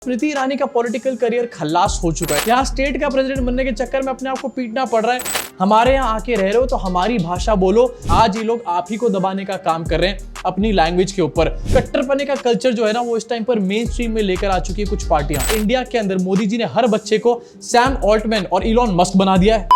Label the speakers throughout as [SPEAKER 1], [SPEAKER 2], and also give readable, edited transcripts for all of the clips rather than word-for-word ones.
[SPEAKER 1] स्मृति ईरानी का political career खल्लास हो चुका है। यहाँ स्टेट का प्रेसिडेंट बनने के चक्कर में अपने आप को पीटना पड़ रहा है। हमारे यहाँ आके रह रहे हो तो हमारी भाषा बोलो। आज ये लोग आप ही को दबाने का काम कर रहे हैं अपनी लैंग्वेज के ऊपर। कट्टरपने का कल्चर जो है ना वो इस टाइम पर मेन स्ट्रीम में लेकर आ चुकी है कुछ पार्टियां। इंडिया के अंदर मोदी जी ने हर बच्चे को सैम ऑल्टमैन और इलॉन मस्क बना दिया है।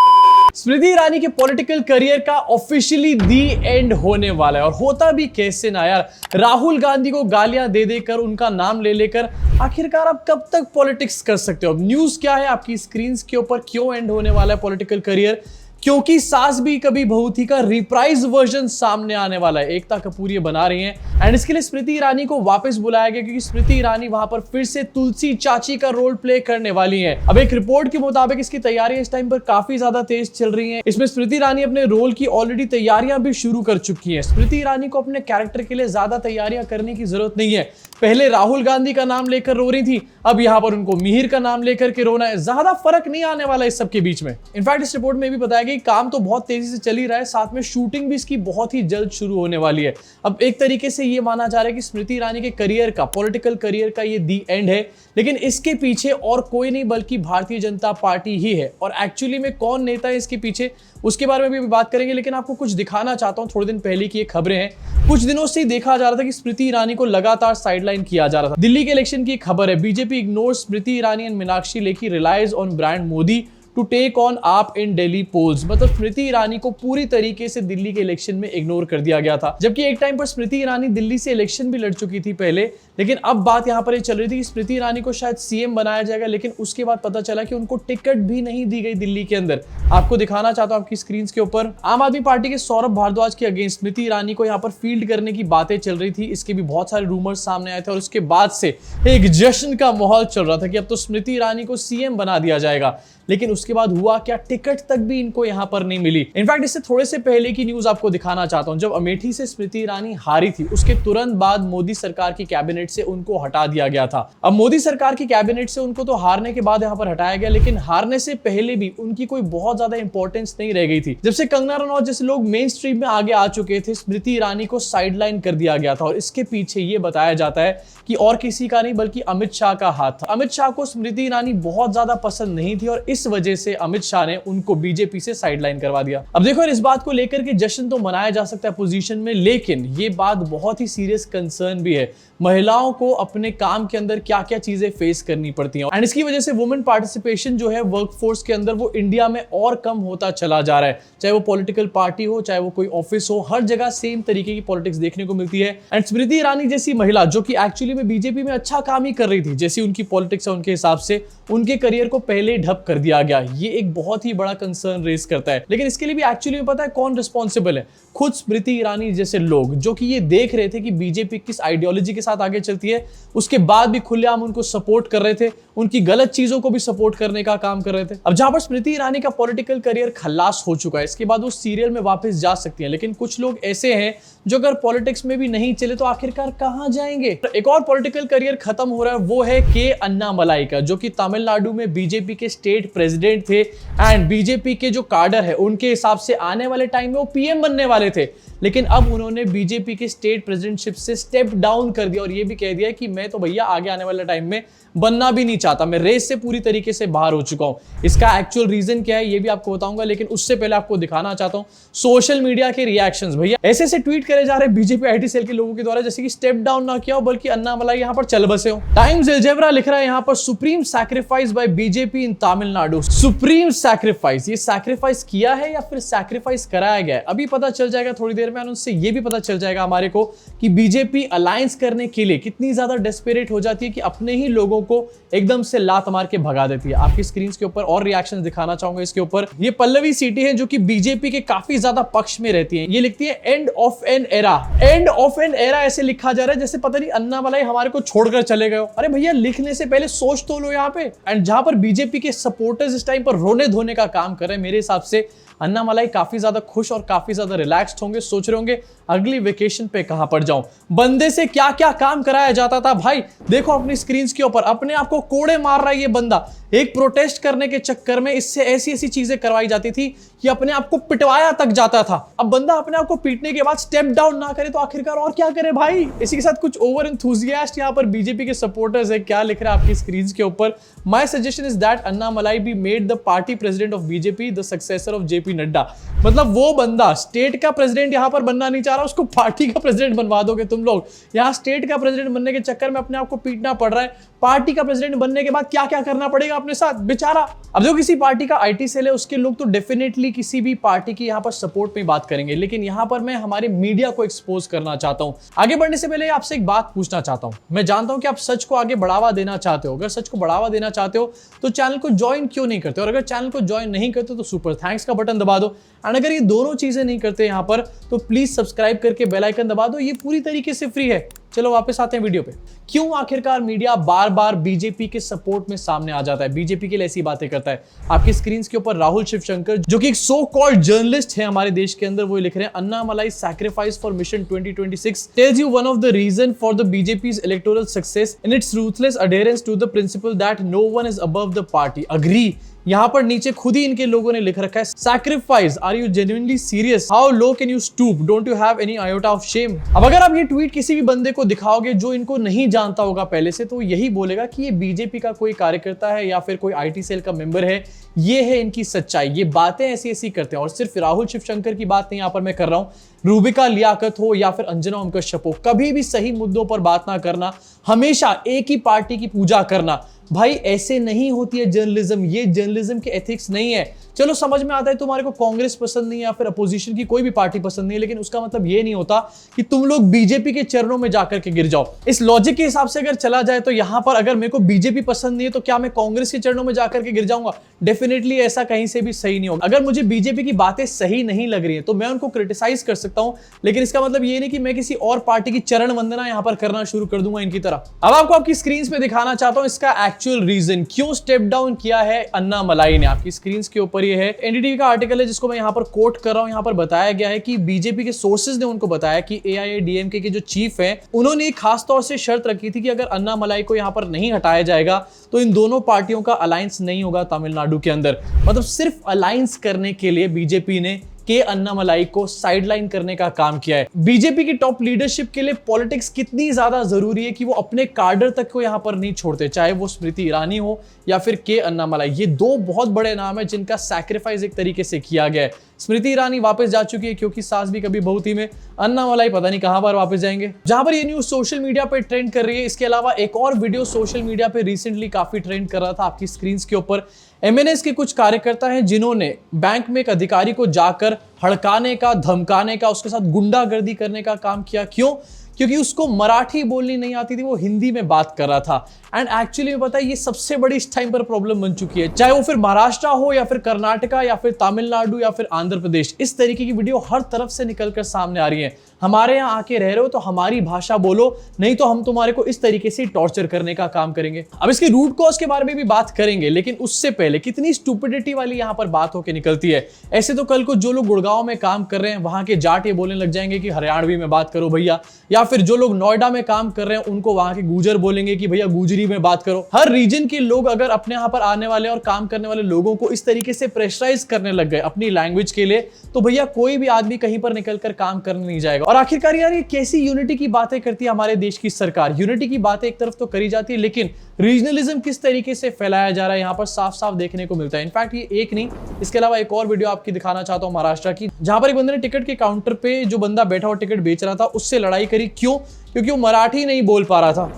[SPEAKER 1] स्मृति ईरानी के पॉलिटिकल करियर का ऑफिशियली दी एंड होने वाला है। और होता भी कैसे ना यार, राहुल गांधी को गालियां दे देकर, उनका नाम ले लेकर आखिरकार आप कब तक पॉलिटिक्स कर सकते हो। अब न्यूज क्या है आपकी स्क्रीन के ऊपर, क्यों एंड होने वाला है पॉलिटिकल करियर? क्योंकि सास भी कभी बहू थी का रिप्राइज वर्जन सामने आने वाला है। एकता कपूर ये बना रही हैं एंड इसके लिए स्मृति ईरानी को वापस बुलाया गया क्योंकि स्मृति ईरानी वहां पर फिर से तुलसी चाची का रोल प्ले करने वाली हैं। अब एक रिपोर्ट के मुताबिक इसकी तैयारियां इस टाइम पर काफी ज्यादा तेज चल रही हैं। इसमें स्मृति ईरानी अपने रोल की ऑलरेडी तैयारियां भी शुरू कर चुकी हैं। स्मृति ईरानी को अपने कैरेक्टर के लिए ज्यादा तैयारियां करने की जरूरत नहीं है। पहले राहुल गांधी का नाम लेकर रो रही थी, अब यहां पर उनको मिहिर का नाम लेकर के रोना है। ज्यादा फर्क नहीं आने वाला इस सब के बीच में। इनफैक्ट इस रिपोर्ट में भी बताया गया काम तो बहुत तेजी से चल ही रहा है, साथ में शूटिंग भी इसकी बहुत ही जल्द शुरू होने वाली है। अब एक तरीके से ये माना जा रहा है कि स्मृति ईरानी के करियर का, पॉलिटिकल करियर का ये दी एंड है। लेकिन इसके पीछे और कोई नहीं बल्कि भारतीय जनता पार्टी ही है। और एक्चुअली में कौन नेता है इसके पीछे, उसके बारे में भी बात करेंगे। लेकिन आपको कुछ दिखाना चाहता हूं। थोड़े दिन पहले की ये खबरें हैं। कुछ दिनों से देखा जा रहा था कि स्मृति ईरानी को लगातार साइडलाइन किया जा रहा था। दिल्ली के इलेक्शन की खबर है, BJP ignores Smriti Irani and Meenakshi Lekhi relies on brand Modi to take on AAP in Delhi poles. मतलब स्मृति ईरानी को पूरी तरीके से दिल्ली के इलेक्शन में इग्नोर कर दिया गया था। जबकि एक टाइम पर स्मृति ईरानी दिल्ली से इलेक्शन भी लड़ चुकी थी पहले। लेकिन अब बात यहां पर ये चल रही थी कि स्मृति ईरानी को शायद सीएम बनाया जाएगा। लेकिन उसके बाद पता चला कि उनको टिकट भी नहीं दी गई दिल्ली के अंदर। आपको दिखाना चाहता हूं आपकी स्क्रीन के ऊपर। आम आदमी पार्टी के सौरभ भारद्वाज के अगेंस्ट स्मृति ईरानी को यहां पर फील्ड करने की बातें चल रही थी। इसके भी बहुत सारे रूमर्स सामने आए थे और उसके बाद से एक जश्न का माहौल चल रहा था कि अब तो स्मृति ईरानी को सीएम बना दिया जाएगा। लेकिन उसके बाद हुआ क्या, टिकट तक भी इनको यहां पर नहीं मिली। इनफैक्ट इससे थोड़े से पहले की न्यूज आपको दिखाना चाहता हूं। जब अमेठी से स्मृति ईरानी हारी थी, उसके तुरंत बाद मोदी सरकार की कैबिनेट से उनको हटा दिया गया था। अब मोदी सरकार की कैबिनेट से उनको तो हारने के बाद यहां पर हटाया गया, लेकिन हारने से पहले भी उनकी कोई बहुत ज्यादा इंपॉर्टेंस नहीं रह गई थी। जब से कंगना रनौत जैसे लोग मेन स्ट्रीम में आगे आ चुके थे, स्मृति ईरानी को साइडलाइन कर दिया गया था। और इसके पीछे ये बताया जाता है कि और किसी का नहीं बल्कि अमित शाह का हाथ था। अमित शाह को स्मृति ईरानी बहुत ज्यादा पसंद नहीं थी और इस वजह से अमित शाह ने उनको बीजेपी से साइडलाइन करवा दिया। अब देखो इस बात को लेकर के जश्न तो मनाया जा सकता है पोजीशन में, लेकिन ये बात बहुत ही सीरियस कंसर्न भी है। महिलाओं को अपने काम के अंदर क्या क्या चीजें फेस करनी पड़ती हैं एंड इसकी वजह से वुमेन पार्टिसिपेशन जो है वर्कफोर्स के अंदर वो इंडिया में और कम होता चला जा रहा है। चाहे वो पॉलिटिकल पार्टी हो, चाहे वो कोई ऑफिस हो, हर जगह सेम तरीके की पॉलिटिक्स देखने को मिलती है। एंड स्मृति ईरानी जैसी महिला जो कि एक्चुअली में बीजेपी में अच्छा काम ही कर रही थी, जैसी उनकी पॉलिटिक्स है उनके हिसाब से उनके करियर को पहले ढप कर दिया गया। ये एक बहुत ही बड़ा कंसर्न रेज करता है। लेकिन इसके लिए भी एक्चुअली में पता है कौन रिस्पॉन्सिबल है? खुद स्मृति ईरानी जैसे लोग जो कि ये देख रहे थे कि बीजेपी किस आइडियोलॉजी के साथ आगे चलती है, उसके बाद भी खुलेआम उनको सपोर्ट कर रहे थे, उनकी गलत चीजों को भी सपोर्ट करने का काम कर रहे थे। अब जहां पर स्मृति ईरानी का पॉलिटिकल करियर खल्लास हो चुका है, इसके बाद वो सीरियल में वापस जा सकती हैं। लेकिन कुछ लोग ऐसे हैं जो अगर पॉलिटिक्स में भी नहीं चले तो आखिरकार कहां जाएंगे? एक और पॉलिटिकल करियर खत्म हो रहा है, वो है के अन्नामलाई का, जो कि तमिलनाडु में बीजेपी के स्टेट प्रेसिडेंट थे एंड बीजेपी के जो कार्डर है उनके हिसाब से आने वाले टाइम में वो पीएम बनने वाले थे। लेकिन अब उन्होंने बीजेपी के स्टेट प्रेसिडेंटशिप से स्टेप डाउन कर दिया और ये भी कह दिया कि मैं तो भैया आगे आने वाले टाइम में बनना भी नहीं चाहता, मैं रेस से पूरी तरीके से बाहर हो चुका हूं। इसका एक्चुअल रीजन क्या है ये भी आपको बताऊंगा, लेकिन उससे पहले आपको दिखाना चाहता हूं सोशल मीडिया के रिएक्शंस। भैया ऐसे ऐसे ट्वीट करे जा रहे हैं बीजेपी आईटी सेल के लोगों के द्वारा जैसे कि स्टेप डाउन ना किया हो बल्कि अन्नामलाई यहां पर चल बसे हो। टाइम्स अलजेब्रा लिख रहा है यहां पर supreme sacrifice by BJP in Tamil Nadu. Supreme sacrifice, ये सैक्रिफाइस किया है या फिर सैक्रिफाइस कराया गया है अभी पता चल जाएगा थोड़ी देर में। उनसे ये भी पता चल जाएगा हमारे को कि बीजेपी अलायंस करने के लिए कितनी ज्यादा डेस्परेट हो जाती है कि अपने ही लोगों को एकदम से लात मार के भगा देती है। आपकी स्क्रीन के ऊपर और रिएक्शन दिखाना चाहूंगा इसके ऊपर। ये पल्लवी सीटी है जो कि बीजेपी के काफी ज्यादा पक्ष में रहती है। ये लिखती है end of an era. End of an era ऐसे लिखा जा रहा है जैसे पता नहीं अन्नामलाई हमारे को छोड़कर चले गए हो। अरे भैया लिखने से पहले सोच तो लो यहाँ पे। एंड जहां पर बीजेपी के सपोर्टर्स इस टाइम पर रोने धोने का काम कर रहे हैं, मेरे हिसाब से अन्नामलाई काफी ज्यादा खुश और काफी ज्यादा रिलैक्स्ड होंगे, सोच रहे होंगे अगली वेकेशन पे कहां पर जाऊं। बंदे से क्या क्या काम कराया जाता था भाई, देखो अपनी स्क्रीन के ऊपर, अपने आप को कोड़े मार रहा है ये बंदा। एक प्रोटेस्ट करने के चक्कर में इससे ऐसी ऐसी चीजें करवाई जाती थी कि अपने आप को पिटवाया तक जाता था। अब बंदा अपने आप को पीटने के बाद स्टेप डाउन ना करे तो आखिरकार और क्या करे भाई। इसी के साथ कुछ ओवर एंथुसियास्ट यहाँ पर बीजेपी के सपोर्टर्स है, क्या लिख रहे हैं आपकी स्क्रीन के ऊपर। My suggestion is that Annamalai be made the party president of BJP, the successor of JP Nadda. मतलब वो बंदा स्टेट का प्रेसिडेंट यहाँ पर बनना नहीं चाह रहा, उसको पार्टी का प्रेसिडेंट बनवा दोगे तुम लोग। यहाँ स्टेट का प्रेसिडेंट बनने के चक्कर में अपने आप को पीटना पड़ रहा है। पार्टी का प्रेसिडेंट बनने के बाद क्या क्या करना पड़ेगा अपने साथ बेचारा। अब जो किसी पार्टी का आईटी सेल है उसके लोग तो डेफिनेटली किसी भी पार्टी की यहाँ पर सपोर्ट में बात करेंगे, लेकिन यहाँ पर मैं हमारे मीडिया को एक्सपोज करना चाहता हूँ। आगे बढ़ने से पहले आपसे एक बात पूछना चाहता हूँ। मैं जानता हूँ कि आप सच को आगे बढ़ावा देना चाहते हो। अगर सच को बढ़ावा देना चाहते हो तो चैनल को ज्वाइन क्यों नहीं करते, और अगर चैनल को ज्वाइन नहीं करते तो सुपर थैंक्स का बटन दबा दो। एंड अगर ये दोनों चीजें नहीं करते यहाँ पर तो प्लीज सब्सक्राइब करके बेल आइकन दबा दो, ये पूरी तरीके से फ्री है। चलो वापस आते हैं वीडियो पे। क्यों आखिरकार मीडिया बार बार बीजेपी के सपोर्ट में सामने आ जाता है, बीजेपी के लिए ऐसी बातें करता है। आपकी स्क्रीन के ऊपर राहुल शिवशंकर जो कि एक सो कॉल्ड जर्नलिस्ट है हमारे देश के अंदर, वो लिख रहे हैं Annamalai sacrifice for mission 2026 tells you one of the reason for the BJP's electoral success in its ruthless adherence to the principle that no one is above the party. Agree. यहां पर नीचे खुद ही इनके लोगों ने लिख रखा है sacrifice, are you genuinely serious, how low can you stoop, don't you have any iota of shame. अब अगर आप ये ट्वीट किसी भी बंदे को दिखाओगे जो इनको नहीं जानता होगा पहले से, तो यही बोलेगा कि ये बीजेपी का कोई कार्यकर्ता है या फिर कोई आईटी सेल का मेंबर है। ये है इनकी सच्चाई, ये बातें ऐसी ऐसी करते हैं। और सिर्फ राहुल शिवशंकर की बात नहीं यहां पर मैं कर रहा हूं, रूबिका लियाकत हो या फिर अंजना ओम कश्यप हो, कभी भी सही मुद्दों पर बात ना करना, हमेशा एक ही पार्टी की पूजा करना। भाई ऐसे नहीं होती है जर्नलिज्म, ये जर्नलिज्म के एथिक्स नहीं है। चलो समझ में आता है तुम्हारे को कांग्रेस पसंद नहीं है या फिर अपोजिशन की कोई भी पार्टी पसंद नहीं है, लेकिन उसका मतलब ये नहीं होता कि तुम लोग बीजेपी के चरणों में जाकर के गिर जाओ। इस लॉजिक के हिसाब से अगर चला जाए तो यहां पर अगर मेरे को बीजेपी पसंद नहीं है तो क्या मैं कांग्रेस के चरणों में जाकर के गिर जाऊंगा? डेफिनेटली ऐसा कहीं से भी सही नहीं होगा। अगर मुझे बीजेपी की बातें सही नहीं लग रही है तो मैं उनको क्रिटिसाइज कर सकता हूं, लेकिन इसका मतलब ये नहीं कि मैं किसी और पार्टी की चरण वंदना यहां पर करना शुरू कर दूंगा इनकी तरह। अब आपको आपकी स्क्रीन पे दिखाना चाहता हूं इसका एक्चुअल रीजन, क्यों स्टेप डाउन किया है अन्नामलाई ने। आपकी स्क्रीन के ऊपर ये है एनडीटीवी आर्टिकल है जिसको मैं यहां पर कोट कर रहा हूं। यहां पर बताया गया है कि बीजेपी के सोर्सेज ने उनको बताया कि एआईएडीएमके के जो चीफ हैं उन्होंने खास तौर से शर्त रखी थी कि अगर अन्नामलाई को यहां पर नहीं हटाया जाएगा तो इन दोनों पार्टियों का अलायंस नहीं होगा तमिलनाडु के अंदर। मतलब सिर्फ अलायंस करने के लिए बीजेपी ने के अन्नामलाई को साइडलाइन करने का काम किया है। बीजेपी की टॉप लीडरशिप के लिए पॉलिटिक्स कितनी ज्यादा जरूरी है कि वो अपने कार्डर तक को यहां पर नहीं छोड़ते, चाहे वो स्मृति ईरानी हो या फिर के अन्नामलाई। ये दो बहुत बड़े नाम है जिनका सैक्रिफाइस एक तरीके से किया गया है। स्मृति ईरानी वापस जा चुकी है क्योंकि सास भी कभी बहू थी में, अन्नामलाई पता नहीं कहां पर वापस जाएंगे। जहां पर ये न्यूज सोशल मीडिया पे ट्रेंड कर रही है, इसके अलावा एक और वीडियो सोशल मीडिया पे रिसेंटली काफी ट्रेंड कर रहा था। आपकी स्क्रीन के ऊपर एमएनएस के कुछ कार्यकर्ता हैं जिन्होंने बैंक में एक अधिकारी को जाकर हड़काने का, धमकाने का, उसके साथ गुंडागर्दी करने का काम किया। क्यों? क्योंकि उसको मराठी बोलनी नहीं आती थी, वो हिंदी में बात कर रहा था। एंड एक्चुअली में पता है ये सबसे बड़ी इस टाइम पर प्रॉब्लम बन चुकी है, चाहे वो फिर महाराष्ट्र हो या फिर कर्नाटका या फिर तमिलनाडु या फिर आंध्र प्रदेश। इस तरीके की वीडियो हर तरफ से निकलकर सामने आ रही है। हमारे यहाँ आके रह रहे हो तो हमारी भाषा बोलो, नहीं तो हम तुम्हारे को इस तरीके से टॉर्चर करने का काम करेंगे। अब इसके रूट कॉज के बारे में भी बात करेंगे, लेकिन उससे पहले कितनी स्टूपिडिटी वाली यहाँ पर बात होकर निकलती है। ऐसे तो कल को जो लोग गुड़गांव में काम कर रहे हैं वहां के जाट ये बोलने लग जाएंगे कि हरियाणवी में बात करो भैया, या फिर जो लोग नोएडा में काम कर रहे हैं उनको वहां के गुजर बोलेंगे कि भैया गुजरी में बात करो। हर रीजन के लोग अगर अपने यहाँ पर आने वाले और काम करने वाले लोगों को इस तरीके से प्रेशराइज करने लग गए अपनी लैंग्वेज के लिए, तो भैया कोई भी आदमी कहीं पर निकलकर काम करने नहीं जाएगा। और आखिरकार यार ये कैसी यूनिटी की बातें करती है हमारे देश की सरकार। यूनिटी की बातें एक तरफ तो करी जाती है, लेकिन रीजनलिज्म किस तरीके से फैलाया जा रहा है यहाँ पर साफ साफ देखने को मिलता है। इनफैक्ट ये एक नहीं, इसके अलावा एक और वीडियो आपकी दिखाना चाहता हूँ महाराष्ट्र की, जहां पर एक बंदे ने टिकट के काउंटर पे जो बंदा बैठा हुआ टिकट बेच रहा था उससे लड़ाई करी। क्यों? क्योंकि वो मराठी नहीं बोल पा रहा था।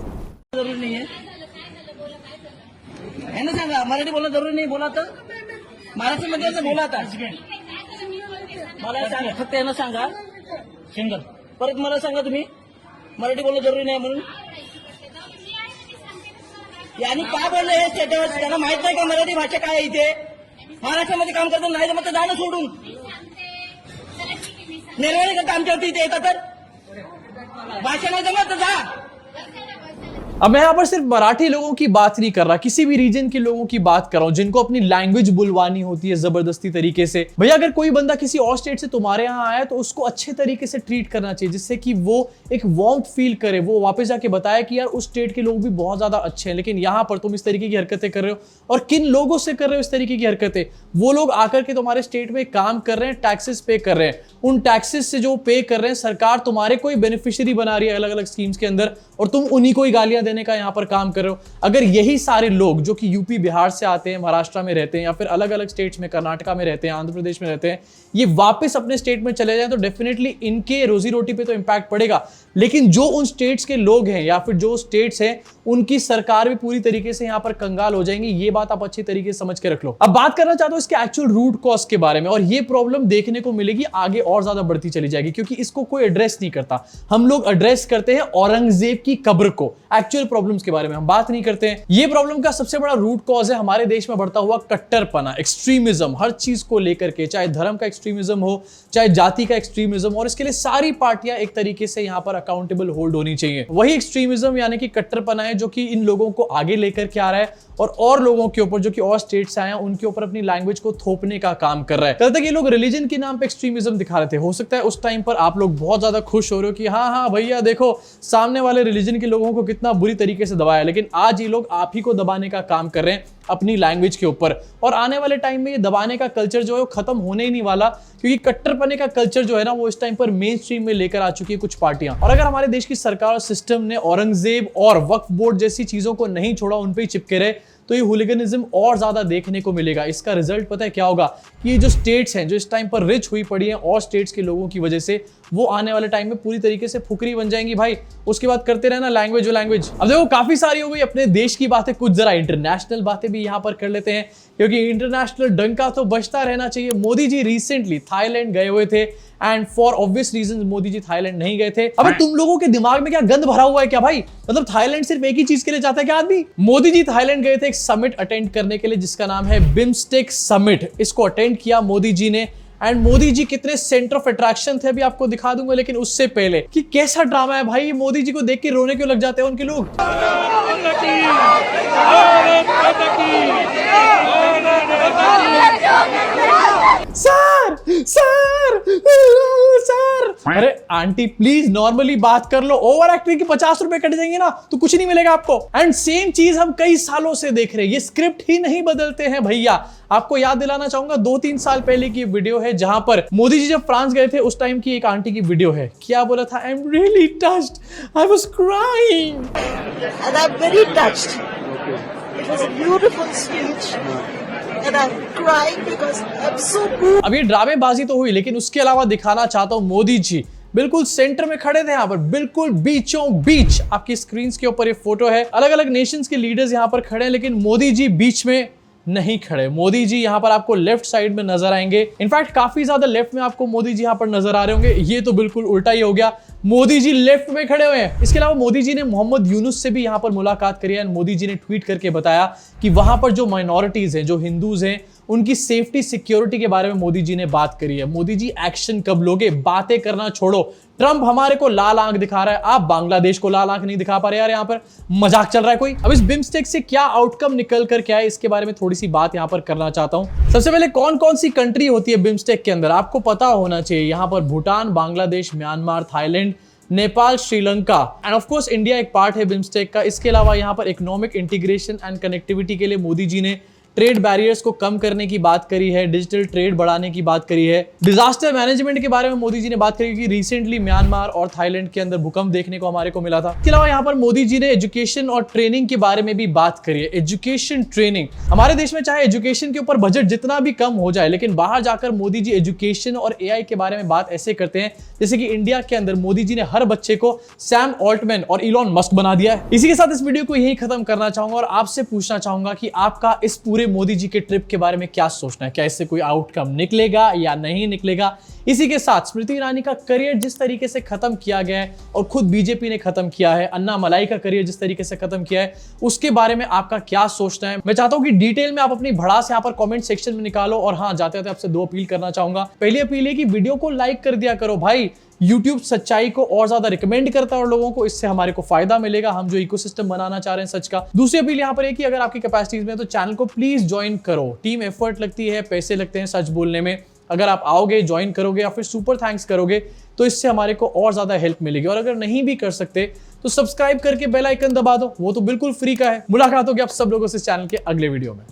[SPEAKER 2] जरूरी नहीं है ना, सांगा मराठी बोलणं जरूरी नाही, बोला तर महाराष्ट्रामध्ये बोला आता मला सांगा, फक्त यांना सांगा सिंगल, परत मला सांगा तुम्ही मराठी बोलणं जरुरी नाही म्हणून। यांनी का बोलले हे स्टेटस? त्यांना माहित नाही का मराठी भाषा काय आहे इथे? महाराष्ट्रामध्ये काम करतो नाही जमत तर जाणं सोडून निर्णय करता आमच्यावरती इथे येतात तर भाषा नाही जमत तर जा।
[SPEAKER 1] अब मैं यहाँ पर सिर्फ मराठी लोगों की बात नहीं कर रहा, किसी भी रीजन के लोगों की बात कर रहा हूँ जिनको अपनी लैंग्वेज बुलवानी होती है जबरदस्ती तरीके से। भैया अगर कोई बंदा किसी और स्टेट से तुम्हारे यहाँ आया तो उसको अच्छे तरीके से ट्रीट करना चाहिए, जिससे कि वो एक वार्मथ फील करे, वो वापस जाके बताया कि यार उस स्टेट के लोग भी बहुत ज्यादा अच्छे हैं। लेकिन यहाँ पर तुम इस तरीके की हरकतें कर रहे हो, और किन लोगों से कर रहे हो इस तरीके की हरकतें? वो लोग आकर के तुम्हारे स्टेट में काम कर रहे हैं, टैक्सेस पे कर रहे हैं, उन टैक्सेस से जो पे कर रहे हैं सरकार तुम्हारे कोई बेनिफिशियरी बना रही है अलग अलग स्कीम्स के अंदर, और तुम उन्हीं को ही गालियां देने का यहाँ पर काम कर रहे हो। अगर यही सारे लोग जो कि यूपी बिहार से आते हैं, महाराष्ट्र में रहते हैं, या फिर अलग अलग स्टेट्स में, कर्नाटका में रहते हैं, आंध्र प्रदेश में रहते हैं, ये वापस अपने स्टेट में चले जाएं तो डेफिनेटली इनके रोजी रोटी पे तो इंपैक्ट पड़ेगा। लेकिन जो उन स्टेट्स के लोग हैं या फिर जो स्टेट्स हैं उनकी सरकार भी पूरी तरीके से यहाँ पर कंगाल हो जाएंगी। ये बात आप अच्छी तरीके से समझ के रख लो। अब बात करना चाहता हूं इसके एक्चुअल रूट कॉज के बारे में, और ये प्रॉब्लम देखने को मिलेगी आगे और ज्यादा बढ़ती चली जाएगी, क्योंकि इसको कोई एड्रेस नहीं करता। हम लोग एड्रेस करते हैं औरंगजेब की कब्र को, एक्चुअल प्रॉब्लम्स के बारे में हम बात नहीं करते हैं। ये प्रॉब्लम का सबसे बड़ा रूट कॉज है हमारे देश में बढ़ता हुआ कट्टरपना, एक्सट्रीमिज्म, हर चीज को लेकर के, चाहे धर्म का एक्सट्रीमिज्म हो, चाहे जाति का एक्सट्रीमिज्म, और इसके लिए सारी पार्टियां एक तरीके से यहां पर अकाउंटेबल होल्ड होनी चाहिए। वही एक्सट्रीमिज्म यानी कि कट्टरपना है जो कि इन लोगों को आगे लेकर के आ रहा है और लोगों के ऊपर जो कि और स्टेट से आए हैं उनके ऊपर अपनी लैंग्वेज को थोपने का काम कर रहा है। कल तक ये लोग रिलीजन के नाम पे एक्सट्रीमिज्म दिखा रहे थे। हो सकता है उस टाइम पर आप लोग बहुत ज्यादा खुश हो रहे हो कि हाँ भैया देखो सामने वाले रिलीजन के लोगों को कितना बुरी तरीके से दबाया, लेकिन आज ये लोग आप ही को दबाने का काम कर रहे हैं अपनी लैंग्वेज के ऊपर। और आने वाले टाइम में ये दबाने का कल्चर जो है वो खत्म होने ही नहीं वाला, क्योंकि कट्टरपने का कल्चर जो है ना वो इस टाइम पर मेन स्ट्रीम में लेकर आ चुकी है कुछ पार्टियां। और अगर हमारे देश की सरकार और सिस्टम ने औरंगजेब और वक्फ बोर्ड जैसी चीजों को नहीं छोड़ा, उन पे ही चिपके रहे, तो ये हुलिगनिज्म और ज्यादा देखने को मिलेगा। इसका रिजल्ट पता है क्या होगा? कि ये जो स्टेट्स हैं जो इस टाइम पर रिच हुई पड़ी हैं और स्टेट्स के लोगों की वजह से, वो आने वाले टाइम में पूरी तरीके से फुकरी बन जाएंगी भाई। उसके बाद करते रहना लैंग्वेज। अब देखो काफी सारी हो गई अपने देश की बातें, कुछ जरा इंटरनेशनल बातें भी यहाँ पर कर लेते हैं, क्योंकि इंटरनेशनल डंका तो बजता रहना चाहिए। मोदी जी रिसेंटली थाईलैंड गए हुए थे, and for obvious reasons Modi ji Thailand नहीं गए थे। अब तुम लोगों के दिमाग में क्या गंद भरा हुआ है क्या भाई? मतलब थाईलैंड सिर्फ एक ही चीज के लिए जाता है क्या आदमी? मोदी जी थाईलैंड गए थे एक समिट अटेंड करने के लिए जिसका नाम है बिम्स्टेक समिट। इसको अटेंड किया मोदी जी ने, एंड मोदी जी कितने सेंटर ऑफ अट्रैक्शन थे अभी आपको दिखा दूंगा। लेकिन उससे पहले कि कैसा ड्रामा है भाई, मोदी जी को देख के रोने क्यों लग जाते हैं उनके लोग। सर सर सर, अरे आंटी प्लीज नॉर्मली बात कर लो, ओवर एक्टिंग के 50 रुपए कट जाएंगे ना तो कुछ नहीं मिलेगा आपको। एंड सेम चीज हम कई सालों से देख रहे हैं, ये स्क्रिप्ट ही नहीं बदलते हैं भैया। आपको याद दिलाना चाहूंगा 2-3 साल पहले की वीडियो है जहां पर मोदी जी जब फ्रांस गए थे उस टाइम की एक आंटी की वीडियो है। क्या बोला था? I am really touched, I was crying
[SPEAKER 3] and I'm very touched. It was a beautiful speech and I'm crying because I'm so moved.
[SPEAKER 1] अब ये ड्रामेबाजी तो हुई, लेकिन उसके अलावा दिखाना चाहता हूं मोदी जी बिल्कुल सेंटर में खड़े थे, यहाँ पर बिल्कुल बीचों बीच। आपकी स्क्रीन के ऊपर ये फोटो है, अलग अलग नेशंस के लीडर्स यहाँ पर खड़े हैं, लेकिन मोदी जी बीच में नहीं खड़े। मोदी जी यहाँ पर आपको लेफ्ट साइड में नजर आएंगे, इनफैक्ट काफी ज्यादा लेफ्ट में आपको मोदी जी यहाँ पर नजर आ रहे होंगे। ये तो बिल्कुल उल्टा ही हो गया, मोदी जी लेफ्ट में खड़े हुए हैं। इसके अलावा मोदी जी ने मोहम्मद यूनुस से भी यहाँ पर मुलाकात करी है। मोदी जी ने ट्वीट करके बताया कि वहां पर जो माइनॉरिटीज हैं, जो हिंदूज हैं, उनकी सेफ्टी सिक्योरिटी के बारे में मोदी जी ने बात करी है। मोदी जी एक्शन कब लोगे? बातें करना छोड़ो। ट्रंप हमारे को लाल आंख दिखा रहा है, आप बांग्लादेश को लाल आंख नहीं दिखा पा रहे यार। यहाँ पर मजाक चल रहा है कोई। अब इस बिम्स्टेक से क्या आउटकम निकल कर क्या है, इसके बारे में थोड़ी सी बात यहाँ पर करना चाहता हूँ। सबसे पहले कौन कौन सी कंट्री होती है बिम्स्टेक के अंदर, आपको पता होना चाहिए। यहाँ पर Bhutan, Bangladesh, Myanmar, Thailand, Nepal, Sri Lanka end of course India एक पार्ट है बिम्स्टेक का। इसके अलावा यहाँ पर इकोनॉमिक इंटीग्रेशन एंड कनेक्टिविटी के लिए मोदी जी ने ट्रेड बैरियर्स को कम करने की बात करी है, डिजिटल ट्रेड बढ़ाने की बात करी है, डिजास्टर मैनेजमेंट के बारे में मोदी जी ने बात करी कि रिसेंटली म्यांमार और थाईलैंड के अंदर भूकंप देखने को हमारे को मिला था। इसके अलावा यहाँ पर मोदी जी ने एजुकेशन और ट्रेनिंग के बारे में भी बात करी है। एजुकेशन ट्रेनिंग, हमारे देश में चाहे एजुकेशन के ऊपर बजट जितना भी कम हो जाए, लेकिन बाहर जाकर मोदी जी एजुकेशन और एआई के बारे में बात ऐसे करते हैं जैसे कि इंडिया के अंदर मोदी जी ने हर बच्चे को सैम ऑल्टमैन और इलॉन मस्क बना दिया है। इसी के साथ इस वीडियो को यही खत्म करना चाहूंगा और आपसे पूछना चाहूंगा कि आपका इस पूरे मोदी जी के ट्रिप के बारे में क्या सोचना है। क्या इससे कोई आउटकम निकलेगा या नहीं निकलेगा? इसी के साथ स्मृति ईरानी का करियर जिस तरीके से खत्म किया गया है और खुद बीजेपी ने खत्म किया है, अन्ना मलाई का करियर जिस तरीके से खत्म किया है, उसके बारे में आपका क्या सोचना है? मैं चाहता हूं कि डिटेल में आप अपनी भड़ास यहाँ पर कमेंट सेक्शन में निकालो। और हाँ, जाते जाते आपसे 2 अपील करना चाहूंगा। पहली अपील है कि वीडियो को लाइक कर दिया करो भाई। YouTube सच्चाई को और ज्यादा रिकमेंड करता है और लोगों को, इससे हमारे को फायदा मिलेगा, हम जो इकोसिस्टम बनाना चाह रहे हैं सच का। दूसरी अपील यहाँ पर है कि अगर आपकी कैपेसिटीज में तो चैनल को प्लीज ज्वाइन करो। टीम एफर्ट लगती है, पैसे लगते हैं सच बोलने में। अगर आप आओगे, ज्वाइन करोगे या फिर सुपर थैंक्स करोगे तो इससे हमारे को और ज्यादा हेल्प मिलेगी। और अगर नहीं भी कर सकते तो सब्सक्राइब करके बेल आइकन दबा दो, वो तो बिल्कुल फ्री का है। मुलाकात होगी आप सब लोगों से इस चैनल के अगले वीडियो में।